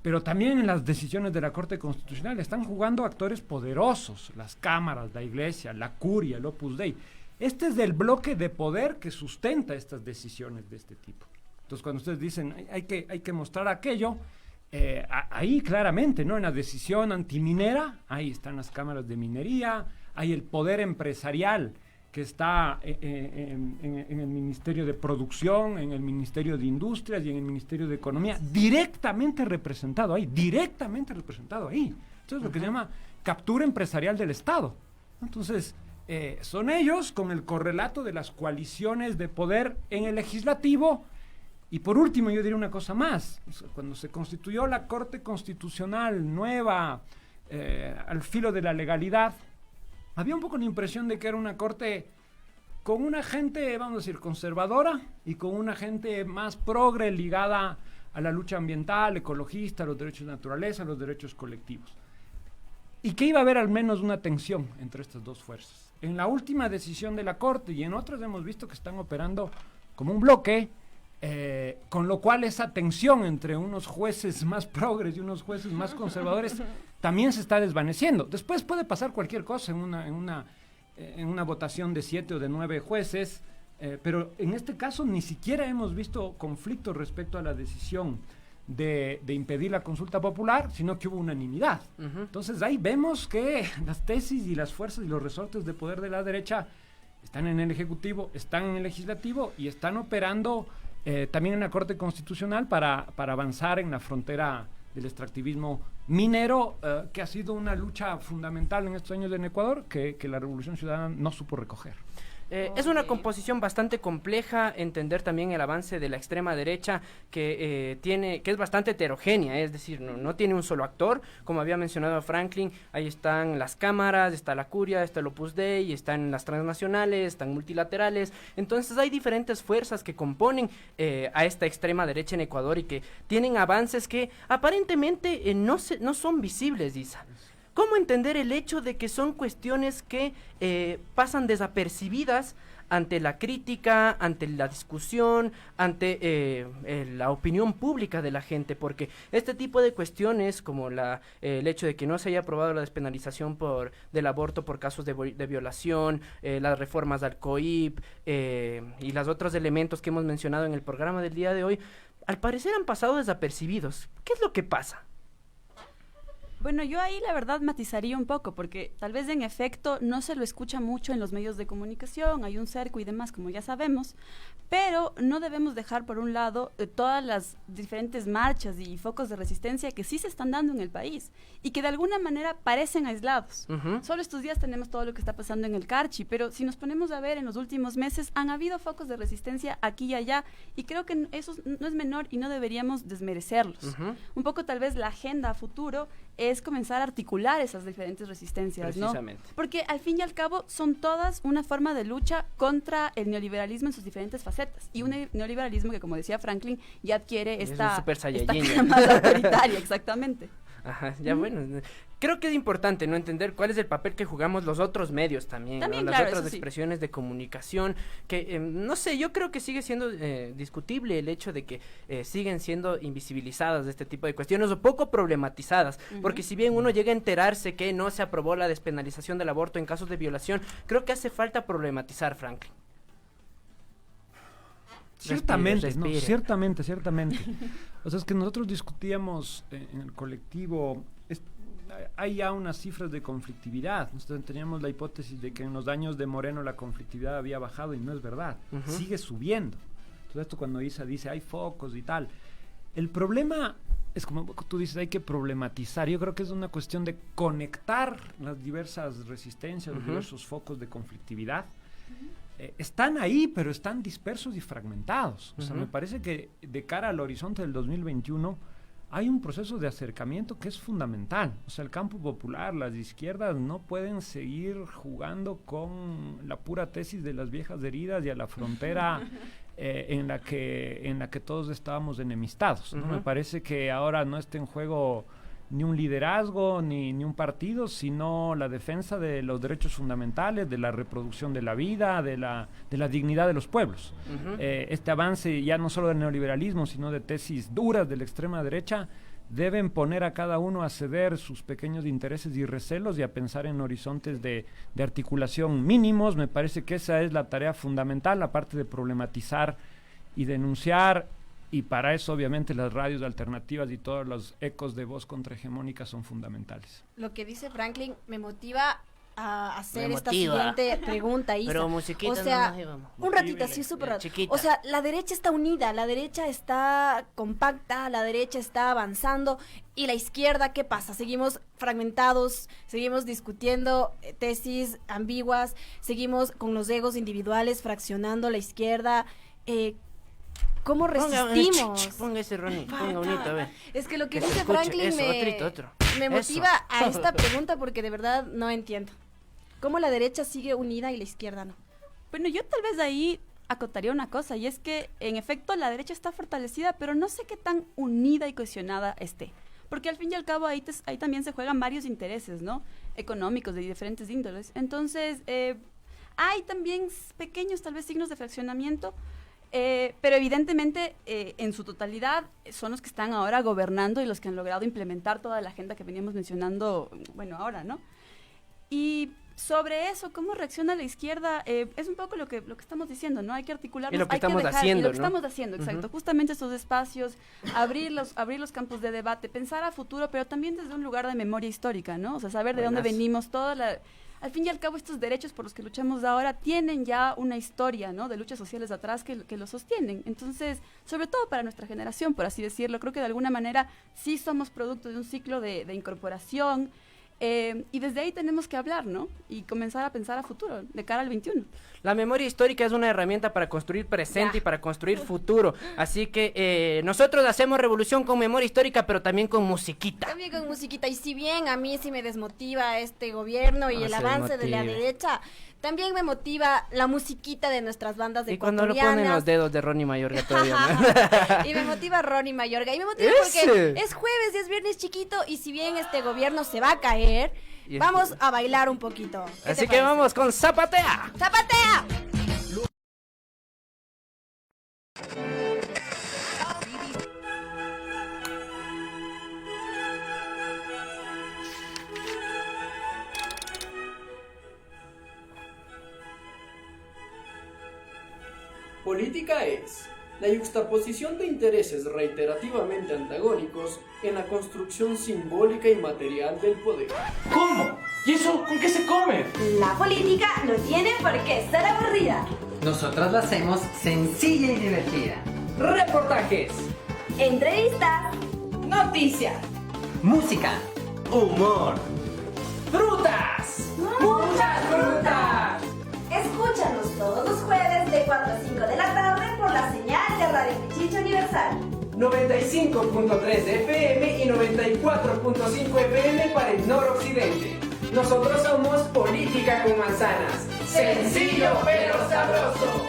pero también en las decisiones de la Corte Constitucional, están jugando actores poderosos, las cámaras, la Iglesia, la Curia, el Opus Dei. Este es el bloque de poder que sustenta estas decisiones de este tipo. Entonces, cuando ustedes dicen hay que mostrar aquello, ahí claramente, ¿no? En la decisión antiminera, ahí están las cámaras de minería, hay el poder empresarial que está en el Ministerio de Producción, en el Ministerio de Industrias y en el Ministerio de Economía, directamente representado ahí. Esto es lo que se llama captura empresarial del Estado. Entonces, son ellos con el correlato de las coaliciones de poder en el legislativo. Y por último, yo diría una cosa más. O sea, cuando se constituyó la Corte Constitucional nueva, al filo de la legalidad, había un poco la impresión de que era una corte con una gente, vamos a decir, conservadora y con una gente más progre ligada a la lucha ambiental, ecologista, a los derechos de naturaleza, a los derechos colectivos. Y que iba a haber al menos una tensión entre estas dos fuerzas. En la última decisión de la Corte y en otras hemos visto que están operando como un bloque, con lo cual esa tensión entre unos jueces más progres y unos jueces más conservadores también se está desvaneciendo. Después puede pasar cualquier cosa en una votación de 7 o de 9 jueces, pero en este caso ni siquiera hemos visto conflictos respecto a la decisión de impedir la consulta popular, sino que hubo unanimidad. Entonces ahí vemos que las tesis y las fuerzas y los resortes de poder de la derecha están en el Ejecutivo, están en el Legislativo y están operando también en la Corte Constitucional para avanzar en la frontera del extractivismo minero, que ha sido una lucha fundamental en estos años en Ecuador, que la Revolución Ciudadana no supo recoger. Es una composición bastante compleja, entender también el avance de la extrema derecha que es bastante heterogénea, es decir, no tiene un solo actor, como había mencionado Franklin. Ahí están las cámaras, está la Curia, está el Opus Dei, están las transnacionales, están multilaterales. Entonces hay diferentes fuerzas que componen a esta extrema derecha en Ecuador y que tienen avances que aparentemente no son visibles, Isa. ¿Cómo entender el hecho de que son cuestiones que pasan desapercibidas ante la crítica, ante la discusión, ante la opinión pública de la gente? Porque este tipo de cuestiones, como el hecho de que no se haya aprobado la despenalización del aborto por casos de violación, las reformas al COIP y los otros elementos que hemos mencionado en el programa del día de hoy, al parecer han pasado desapercibidos. ¿Qué es lo que pasa? Bueno, yo ahí la verdad matizaría un poco, porque tal vez en efecto no se lo escucha mucho en los medios de comunicación, hay un cerco y demás, como ya sabemos, pero no debemos dejar por un lado todas las diferentes marchas y focos de resistencia que sí se están dando en el país y que de alguna manera parecen aislados. Solo estos días tenemos todo lo que está pasando en el Carchi, pero si nos ponemos a ver en los últimos meses han habido focos de resistencia aquí y allá, y creo que eso no es menor y no deberíamos desmerecerlos. Un poco tal vez la agenda a futuro es comenzar a articular esas diferentes resistencias, precisamente, ¿no? Porque al fin y al cabo son todas una forma de lucha contra el neoliberalismo en sus diferentes facetas, y un neoliberalismo que, como decía Franklin, ya adquiere esta cara más autoritaria, exactamente. Ajá, ya bueno, creo que es importante no entender cuál es el papel que jugamos los otros medios también, ¿no? Las claro, otras expresiones de comunicación, que no sé, yo creo que sigue siendo discutible el hecho de que siguen siendo invisibilizadas de este tipo de cuestiones o poco problematizadas, porque si bien uno llega a enterarse que no se aprobó la despenalización del aborto en casos de violación, creo que hace falta problematizar, Franklin. Ciertamente, respire. No, ciertamente. O sea, es que nosotros discutíamos en el colectivo, hay ya unas cifras de conflictividad. Nosotros teníamos la hipótesis de que en los años de Moreno la conflictividad había bajado y no es verdad, sigue subiendo. Todo esto cuando Isa dice hay focos y tal. El problema es como tú dices, hay que problematizar. Yo creo que es una cuestión de conectar las diversas resistencias, los diversos focos de conflictividad. Están ahí, pero están dispersos y fragmentados. O sea, me parece que de cara al horizonte del 2021 hay un proceso de acercamiento que es fundamental. O sea, el campo popular, las izquierdas no pueden seguir jugando con la pura tesis de las viejas heridas y a la frontera en la que todos estábamos enemistados, ¿no? Me parece que ahora no está en juego ni un liderazgo, ni un partido, sino la defensa de los derechos fundamentales, de la reproducción de la vida, de la dignidad de los pueblos. Este avance ya no solo del neoliberalismo, sino de tesis duras de la extrema derecha, deben poner a cada uno a ceder sus pequeños intereses y recelos y a pensar en horizontes de articulación mínimos. Me parece que esa es la tarea fundamental, aparte de problematizar y denunciar. Y para eso, obviamente, las radios alternativas y todos los ecos de voz contrahegemónica son fundamentales. Lo que dice Franklin me motiva a hacer esta siguiente pregunta, Isa. Pero musiquita, o sea, no, un ratito así súper rápido. Chiquita. O sea, la derecha está unida, la derecha está compacta, la derecha está avanzando. ¿Y la izquierda qué pasa? Seguimos fragmentados, seguimos discutiendo tesis ambiguas, seguimos con los egos individuales fraccionando la izquierda. ¿Cómo resistimos? Ponga ese Ronnie, ponga bonito, a ver. Es que lo que se dice escuche, Franklin eso, me motiva a esta pregunta porque de verdad no entiendo. ¿Cómo la derecha sigue unida y la izquierda no? Bueno, yo tal vez ahí acotaría una cosa, y es que en efecto la derecha está fortalecida, pero no sé qué tan unida y cohesionada esté. Porque al fin y al cabo ahí también se juegan varios intereses, ¿no? Económicos de diferentes índoles. Entonces, hay también pequeños tal vez signos de fraccionamiento, pero evidentemente en su totalidad son los que están ahora gobernando y los que han logrado implementar toda la agenda que veníamos mencionando, bueno, ahora, ¿no? Y sobre eso, ¿cómo reacciona la izquierda? Es un poco lo que estamos diciendo, ¿no? Hay que articularnos, y lo que hay que estamos dejar, haciendo, y lo que ¿no? estamos haciendo, exacto. Justamente estos espacios, abrir los campos de debate, pensar a futuro, pero también desde un lugar de memoria histórica, ¿no? O sea, saber de dónde venimos, al fin y al cabo, estos derechos por los que luchamos ahora tienen ya una historia, ¿no? De luchas sociales atrás que lo sostienen. Entonces, sobre todo para nuestra generación, por así decirlo, creo que de alguna manera sí somos producto de un ciclo de incorporación, y desde ahí tenemos que hablar, ¿no? Y comenzar a pensar a futuro, de cara al 21. La memoria histórica es una herramienta para construir presente y para construir futuro. Así que nosotros hacemos revolución con memoria histórica, pero también con musiquita. También con musiquita. Y si bien a mí sí me desmotiva este gobierno y el avance de la derecha, también me motiva la musiquita de nuestras bandas y cuando ecuatorianas. lo ponen los dedos de Ronnie Mayorga todavía, ¿no? Y me motiva Ronnie Mayorga. Y me motiva porque es jueves y es viernes chiquito. Y si bien este gobierno se va a caer, vamos a bailar un poquito. Así que vamos con Zapatea. ¡Zapatea! Política es la yuxtaposición de intereses reiterativamente antagónicos en la construcción simbólica y material del poder. ¿Cómo? ¿Y eso con qué se come? La política no tiene por qué ser aburrida. Nosotros la hacemos sencilla y divertida. Reportajes, Entrevistas, noticias, Música. Humor. frutas. muchas frutas. Escúchanos todos los jueves de 4 a 5 de la tarde por la señal de Radio Pichicho Universal. 95.3 FM y 94.5 FM para el noroccidente. Nosotros somos Política con Manzanas. Sencillo pero sabroso.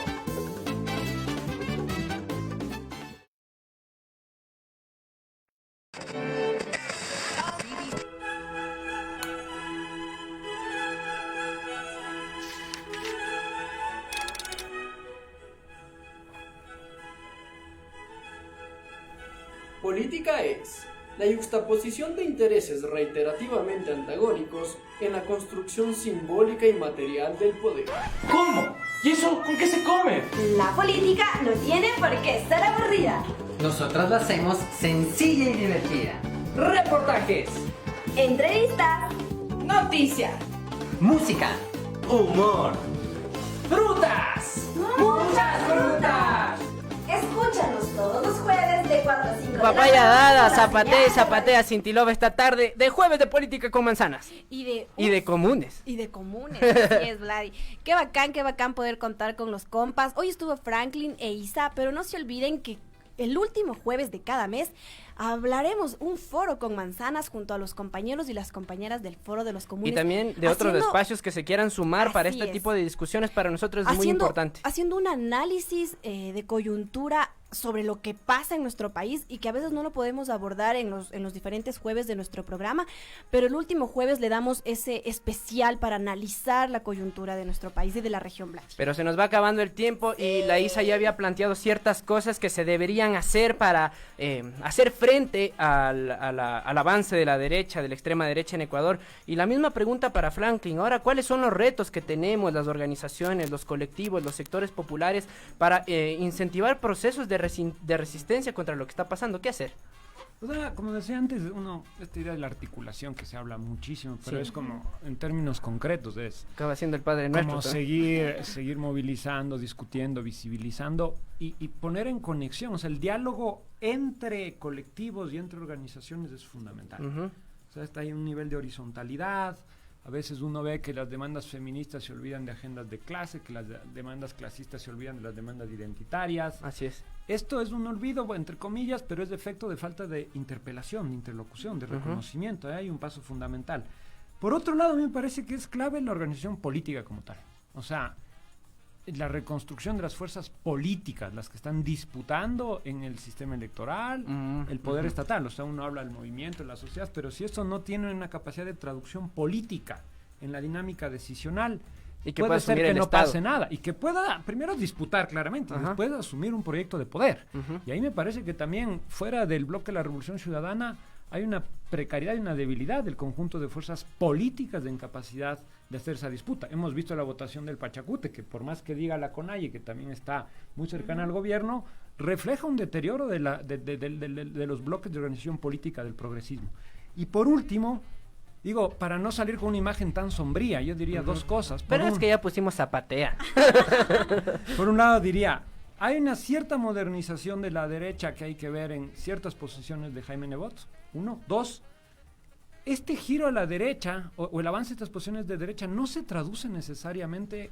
Política es la yuxtaposición de intereses reiterativamente antagónicos en la construcción simbólica y material del poder. ¿Cómo? ¿Y eso con qué se come? La política no tiene por qué ser aburrida. Nosotros la hacemos sencilla y divertida. Reportajes, Entrevistas. Noticias. Música. Humor. Frutas. Muchas frutas. Escúchanos todos los jueves de 4 a 5 de la Papaya tarde dada, por la zapatea y señal zapatea Cintilova esta tarde de jueves de política con manzanas. Y de comunes. Y de comunes, así es, Vladi. Qué bacán poder contar con los compas. Hoy estuvo Franklin e Isa, pero no se olviden que el último jueves de cada mes hablaremos un foro con manzanas junto a los compañeros y las compañeras del foro de los comunes. Y también de otros espacios que se quieran sumar para este tipo de discusiones. Para nosotros es muy importante. Haciendo un análisis de coyuntura sobre lo que pasa en nuestro país y que a veces no lo podemos abordar en los diferentes jueves de nuestro programa, pero el último jueves le damos ese especial para analizar la coyuntura de nuestro país y de la región blanca. Pero se nos va acabando el tiempo y la Isa ya había planteado ciertas cosas que se deberían hacer para hacer frente al avance de la derecha, de la extrema derecha en Ecuador. Y la misma pregunta para Franklin. Ahora, ¿cuáles son los retos que tenemos las organizaciones, los colectivos, los sectores populares para incentivar procesos de resistencia contra lo que está pasando? ¿Qué hacer? O sea, como decía antes, esta idea de la articulación que se habla muchísimo, pero es como, en términos concretos, acaba siendo el Padre Nuestro. Como seguir movilizando, discutiendo, visibilizando y poner en conexión, o sea, el diálogo entre colectivos y entre organizaciones es fundamental. O sea, está ahí un nivel de horizontalidad. A veces uno ve que las demandas feministas se olvidan de agendas de clase, que las demandas clasistas se olvidan de las demandas identitarias. Así es. Esto es un olvido, entre comillas, pero es de efecto de falta de interpelación, de interlocución, de reconocimiento. Hay un paso fundamental. Por otro lado, a mí me parece que es clave la organización política como tal. O sea, la reconstrucción de las fuerzas políticas, las que están disputando en el sistema electoral, el poder estatal. O sea, uno habla del movimiento, de la sociedad, pero si esto no tiene una capacidad de traducción política en la dinámica decisional, y que puede ser que no pase nada, y que pueda primero disputar claramente, después asumir un proyecto de poder. Y ahí me parece que también fuera del bloque de la Revolución Ciudadana hay una precariedad y una debilidad del conjunto de fuerzas políticas de incapacidad de hacer esa disputa. Hemos visto la votación del Pachacute, que por más que diga la CONAIE, que también está muy cercana al gobierno, refleja un deterioro de los bloques de organización política del progresismo. Y por último, digo, para no salir con una imagen tan sombría, yo diría dos cosas. Pero es que ya pusimos zapatea. Por un lado diría, hay una cierta modernización de la derecha que hay que ver en ciertas posiciones de Jaime Nebot. 1. 2. Este giro a la derecha o el avance de estas posiciones de derecha no se traduce necesariamente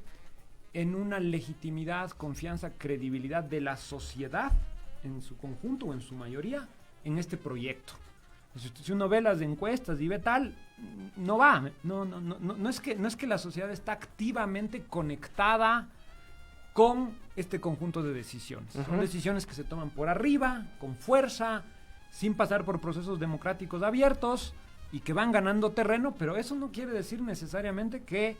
en una legitimidad, confianza, credibilidad de la sociedad en su conjunto o en su mayoría en este proyecto. Si uno ve las encuestas y ve tal, no va. No es que la sociedad está activamente conectada con este conjunto de decisiones. Son decisiones que se toman por arriba, con fuerza, sin pasar por procesos democráticos abiertos y que van ganando terreno, pero eso no quiere decir necesariamente que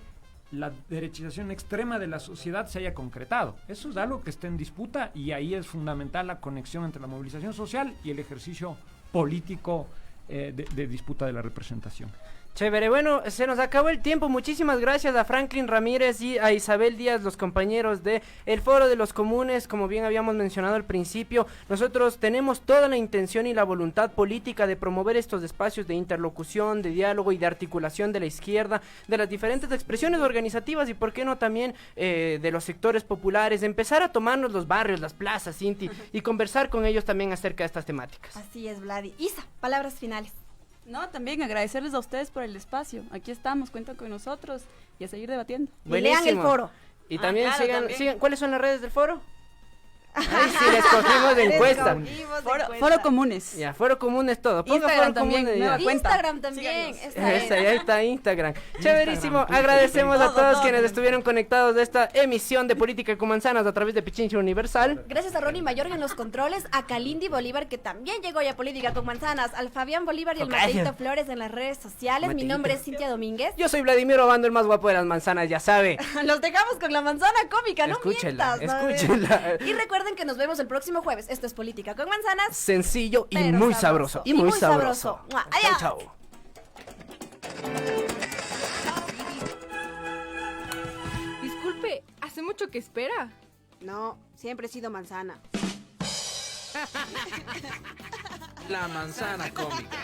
la derechización extrema de la sociedad se haya concretado. Eso es algo que está en disputa y ahí es fundamental la conexión entre la movilización social y el ejercicio político de disputa de la representación. Chévere, bueno, se nos acabó el tiempo. Muchísimas gracias a Franklin Ramírez y a Isabel Díaz, los compañeros de el Foro de los Comunes. Como bien habíamos mencionado al principio, nosotros tenemos toda la intención y la voluntad política de promover estos espacios de interlocución, de diálogo y de articulación de la izquierda, de las diferentes expresiones organizativas y por qué no también de los sectores populares, de empezar a tomarnos los barrios, las plazas, Cinti, y conversar con ellos también acerca de estas temáticas. Así es, Vladi. Isa, palabras finales. No, también agradecerles a ustedes por el espacio. Aquí estamos, cuentan con nosotros y a seguir debatiendo. Buenísimo. Y lean el foro. Y también, claro, sigan. ¿Cuáles son las redes del foro? Ahí sí, les cogimos de encuesta. Foro Comunes. Ya, Foro Comunes todo. Ponga Instagram Foro también, Comunes, nueva ya. cuenta. Instagram también. Ahí está Instagram. Chéverísimo. Instagram, Agradecemos a todos todo. quienes estuvieron conectados de esta emisión de Política con Manzanas a través de Pichincha Universal. Gracias a Ronnie Mayorga en los controles, a Kalindi Bolívar, que también llegó ya a Política con Manzanas, al Fabián Bolívar y al Mateito Flores en las redes sociales. Mi nombre es Cintia Domínguez. Yo soy Vladimir Obando, el más guapo de las manzanas, ya sabe. Los dejamos con la manzana cómica, no Escúchenla, mientas. ¿no? escúchenla. Y recuerden que nos vemos el próximo jueves. Esto es Política con Manzanas. Sencillo y pero muy sabroso. Y muy sabroso. ¡Mua! Adiós. Chao. Disculpe, ¿hace mucho que espera? No, siempre he sido manzana. La manzana cómica.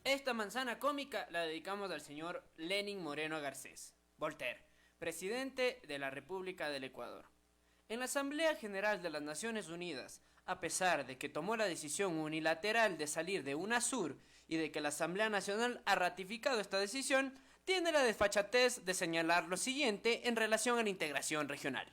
Esta manzana cómica la dedicamos al señor Lenin Moreno Garcés, Voltaire, presidente de la República del Ecuador. En la Asamblea General de las Naciones Unidas, a pesar de que tomó la decisión unilateral de salir de UNASUR y de que la Asamblea Nacional ha ratificado esta decisión, tiene la desfachatez de señalar lo siguiente en relación a la integración regional.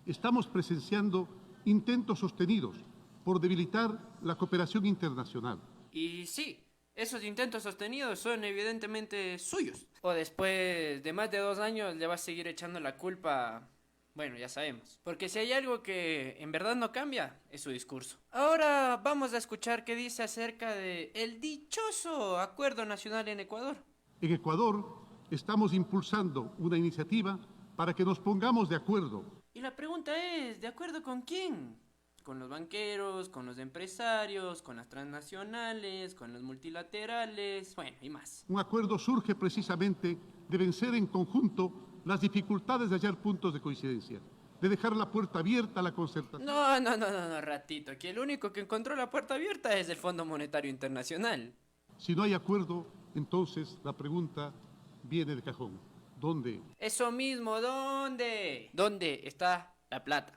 Estamos presenciando intentos sostenidos por debilitar la cooperación internacional. Y sí, esos intentos sostenidos son evidentemente suyos. O después de más de 2 años le va a seguir echando la culpa. Bueno, ya sabemos. Porque si hay algo que en verdad no cambia, es su discurso. Ahora vamos a escuchar qué dice acerca de el dichoso Acuerdo Nacional en Ecuador. En Ecuador estamos impulsando una iniciativa para que nos pongamos de acuerdo. Y la pregunta es, ¿de acuerdo con quién? ¿Con los banqueros, con los empresarios, con las transnacionales, con los multilaterales, bueno, y más? Un acuerdo surge precisamente de vencer en conjunto las dificultades de hallar puntos de coincidencia, de dejar la puerta abierta a la concertación. No, ratito, aquí el único que encontró la puerta abierta es el Fondo Monetario Internacional. Si no hay acuerdo, entonces la pregunta viene de cajón. ¿Dónde? Eso mismo, ¿dónde? ¿Dónde está la plata?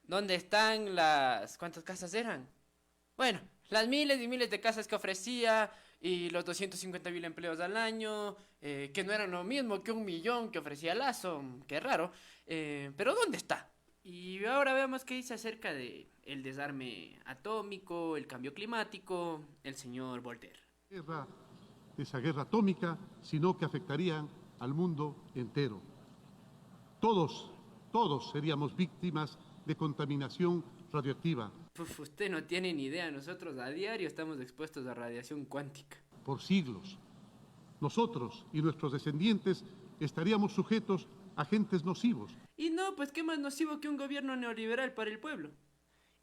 ¿Dónde están las... ¿cuántas casas eran? Bueno, las miles y miles de casas que ofrecía y los 250,000 empleos al año, que no eran lo mismo que 1 millón que ofrecía Lazo, qué raro, pero ¿dónde está? Y ahora veamos qué dice acerca de el desarme atómico, el cambio climático, el señor Voltaire. Esa guerra atómica, sino que afectarían al mundo entero. Todos seríamos víctimas de contaminación radioactiva. Usted no tiene ni idea, nosotros a diario estamos expuestos a radiación cuántica. Por siglos. Nosotros y nuestros descendientes estaríamos sujetos a agentes nocivos. Y no, pues qué más nocivo que un gobierno neoliberal para el pueblo.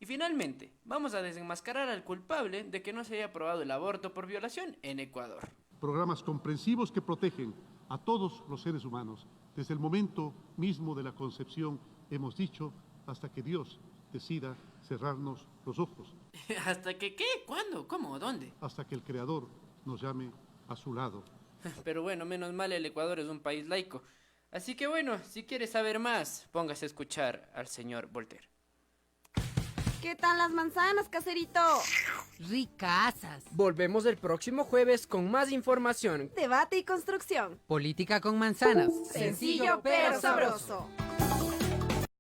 Y finalmente, vamos a desenmascarar al culpable de que no se haya aprobado el aborto por violación en Ecuador. Programas comprensivos que protegen a todos los seres humanos, desde el momento mismo de la concepción, hemos dicho, hasta que Dios decida cerrarnos los ojos. ¿Hasta que qué? ¿Cuándo? ¿Cómo? ¿Dónde? Hasta que el Creador nos llame a su lado. Pero bueno, menos mal el Ecuador es un país laico. Así que bueno, si quieres saber más, póngase a escuchar al señor Voltaire. ¿Qué tal las manzanas, caserito? Ricasas. Volvemos el próximo jueves con más información, Debate y construcción. Política con manzanas. Sencillo pero sabroso.